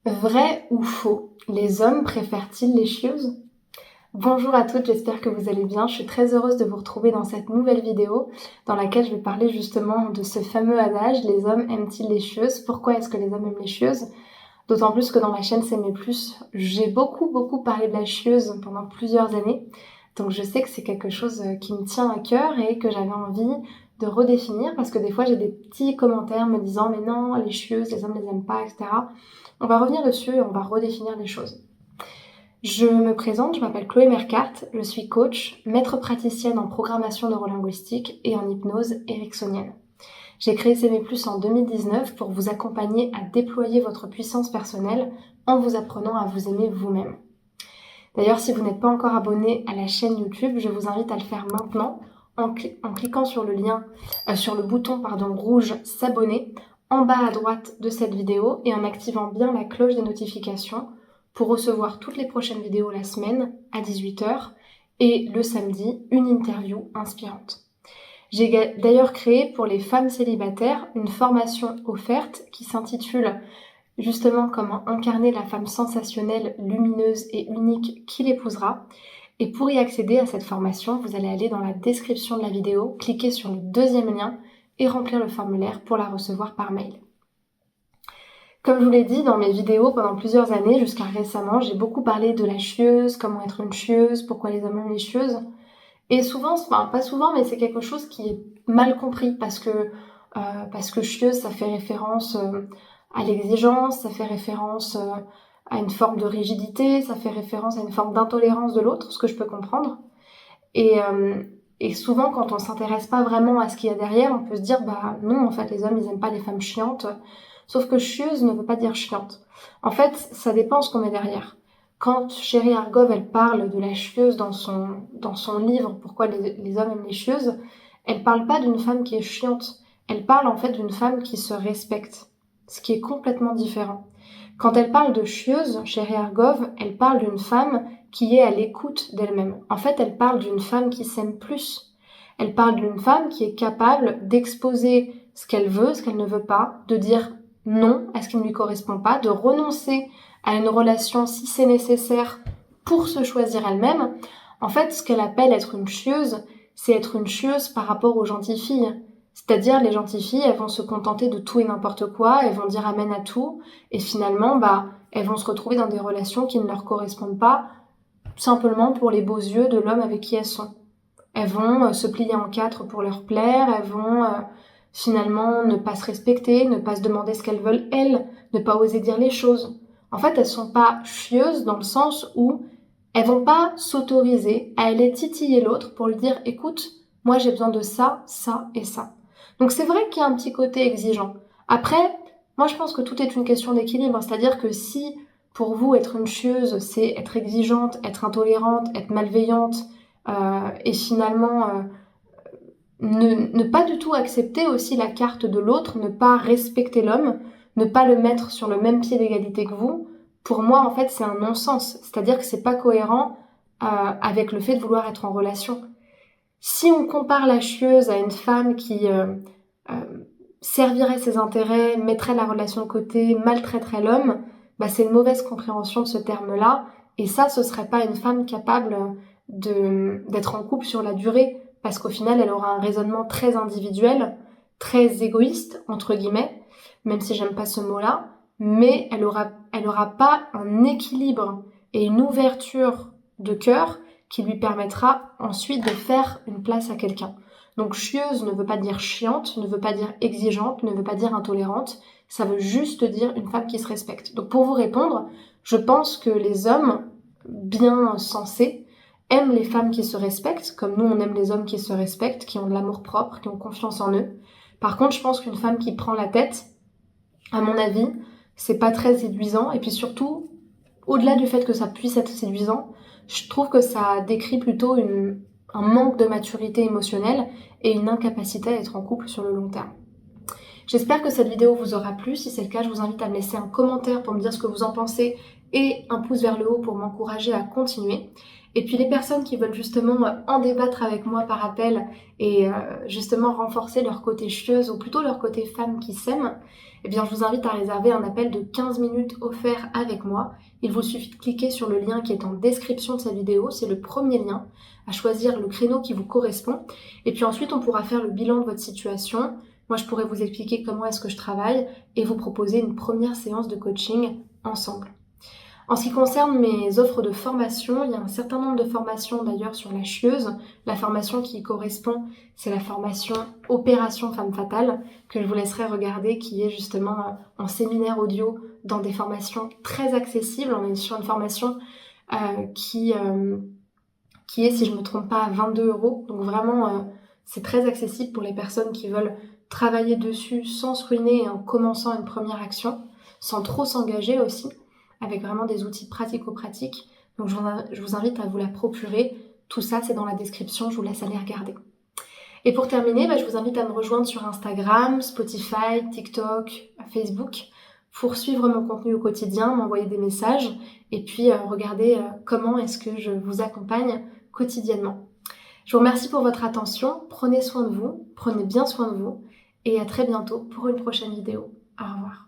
Vrai ou faux, les hommes préfèrent-ils les chieuses? Bonjour à toutes, j'espère que vous allez bien. Je suis très heureuse de vous retrouver dans cette nouvelle vidéo dans laquelle je vais parler justement de ce fameux adage, les hommes aiment-ils les chieuses? Pourquoi est-ce que les hommes aiment les chieuses? D'autant plus que dans ma chaîne C'est mes plus, j'ai beaucoup parlé de la chieuse pendant plusieurs années. Donc je sais que c'est quelque chose qui me tient à cœur et que j'avais envie de redéfinir parce que des fois j'ai des petits commentaires me disant mais non, les chieuses, les hommes les aiment pas, etc. On va revenir dessus et on va redéfinir les choses. Je me présente, je m'appelle Chloé Mercart, je suis coach, maître praticienne en programmation neurolinguistique et en hypnose ericksonienne. J'ai créé CME Plus en 2019 pour vous accompagner à déployer votre puissance personnelle en vous apprenant à vous aimer vous-même. D'ailleurs, si vous n'êtes pas encore abonné à la chaîne YouTube, je vous invite à le faire maintenant en cliquant sur le lien, sur le bouton rouge s'abonner en bas à droite de cette vidéo et en activant bien la cloche des notifications pour recevoir toutes les prochaines vidéos la semaine à 18h et le samedi une interview inspirante. J'ai d'ailleurs créé pour les femmes célibataires une formation offerte qui s'intitule justement comment incarner la femme sensationnelle, lumineuse et unique qui l'épousera. Et pour y accéder à cette formation, vous allez aller dans la description de la vidéo, cliquer sur le deuxième lien et remplir le formulaire pour la recevoir par mail. Comme je vous l'ai dit dans mes vidéos pendant plusieurs années, jusqu'à récemment, j'ai beaucoup parlé de la chieuse, comment être une chieuse, pourquoi les hommes aiment les chieuses. Et souvent, enfin pas souvent, mais c'est quelque chose qui est mal compris parce que chieuse, ça fait référence à l'exigence, ça fait référence à une forme de rigidité, ça fait référence à une forme d'intolérance de l'autre, ce que je peux comprendre. Et souvent, quand on s'intéresse pas vraiment à ce qu'il y a derrière, on peut se dire, bah non, en fait, les hommes, ils aiment pas les femmes chiantes. Sauf que chieuse ne veut pas dire chiante. En fait, ça dépend ce qu'on met derrière. Quand Chérie Argov, elle parle de la chieuse dans son livre, Pourquoi les hommes aiment les chieuses, elle parle pas d'une femme qui est chiante. Elle parle en fait d'une femme qui se respecte. Ce qui est complètement différent. Quand elle parle de chieuse, Chérie Argov, elle parle d'une femme qui est à l'écoute d'elle-même. En fait, elle parle d'une femme qui s'aime plus. Elle parle d'une femme qui est capable d'exposer ce qu'elle veut, ce qu'elle ne veut pas, de dire non à ce qui ne lui correspond pas, de renoncer à une relation si c'est nécessaire pour se choisir elle-même. En fait, ce qu'elle appelle être une chieuse, c'est être une chieuse par rapport aux gentilles filles. C'est-à-dire, les gentilles filles, elles vont se contenter de tout et n'importe quoi, elles vont dire amen à tout, et finalement, elles vont se retrouver dans des relations qui ne leur correspondent pas, simplement pour les beaux yeux de l'homme avec qui elles sont. Elles vont se plier en quatre pour leur plaire, elles vont finalement ne pas se respecter, ne pas se demander ce qu'elles veulent elles, ne pas oser dire les choses. En fait, elles sont pas chieuses dans le sens où elles vont pas s'autoriser à aller titiller l'autre pour lui dire écoute, moi j'ai besoin de ça, ça et ça. Donc c'est vrai qu'il y a un petit côté exigeant. Après, moi je pense que tout est une question d'équilibre, c'est-à-dire que si pour vous être une chieuse c'est être exigeante, être intolérante, être malveillante et finalement ne pas du tout accepter aussi la carte de l'autre, ne pas respecter l'homme, ne pas le mettre sur le même pied d'égalité que vous, pour moi, en fait, c'est un non-sens. C'est-à-dire que c'est pas cohérent avec le fait de vouloir être en relation. Si on compare la chieuse à une femme qui euh, servirait ses intérêts, mettrait la relation de côté, maltraiterait l'homme, c'est une mauvaise compréhension de ce terme-là. Et ça, ce serait pas une femme capable d'être en couple sur la durée, parce qu'au final, elle aura un raisonnement très individuel, très égoïste, entre guillemets, même si j'aime pas ce mot-là, mais elle aura pas un équilibre et une ouverture de cœur qui lui permettra ensuite de faire une place à quelqu'un. Donc chieuse ne veut pas dire chiante, ne veut pas dire exigeante, ne veut pas dire intolérante, ça veut juste dire une femme qui se respecte. Donc pour vous répondre, je pense que les hommes bien sensés aiment les femmes qui se respectent, comme nous on aime les hommes qui se respectent, qui ont de l'amour propre, qui ont confiance en eux. Par contre, je pense qu'une femme qui prend la tête, à mon avis, c'est pas très séduisant. Et puis surtout, au-delà du fait que ça puisse être séduisant, je trouve que ça décrit plutôt un manque de maturité émotionnelle et une incapacité à être en couple sur le long terme. J'espère que cette vidéo vous aura plu. Si c'est le cas, je vous invite à me laisser un commentaire pour me dire ce que vous en pensez et un pouce vers le haut pour m'encourager à continuer. Et puis les personnes qui veulent justement en débattre avec moi par appel et justement renforcer leur côté chieuse ou plutôt leur côté femme qui s'aime, eh bien je vous invite à réserver un appel de 15 minutes offert avec moi. Il vous suffit de cliquer sur le lien qui est en description de cette vidéo, c'est le premier lien, à choisir le créneau qui vous correspond. Et puis ensuite on pourra faire le bilan de votre situation. Moi je pourrais vous expliquer comment est-ce que je travaille et vous proposer une première séance de coaching ensemble. En ce qui concerne mes offres de formation, il y a un certain nombre de formations d'ailleurs sur la chieuse. La formation qui correspond, c'est la formation Opération Femme Fatale, que je vous laisserai regarder, qui est justement en séminaire audio dans des formations très accessibles. On est sur une formation qui est, si je ne me trompe pas, à 22 €. Donc vraiment, c'est très accessible pour les personnes qui veulent travailler dessus sans se ruiner et en commençant une première action, sans trop s'engager aussi, avec vraiment des outils pratico-pratiques. Donc je vous invite à vous la procurer. Tout ça, c'est dans la description, je vous laisse aller regarder. Et pour terminer, je vous invite à me rejoindre sur Instagram, Spotify, TikTok, Facebook, pour suivre mon contenu au quotidien, m'envoyer des messages, et puis regarder comment est-ce que je vous accompagne quotidiennement. Je vous remercie pour votre attention, prenez soin de vous, prenez bien soin de vous, et à très bientôt pour une prochaine vidéo. Au revoir.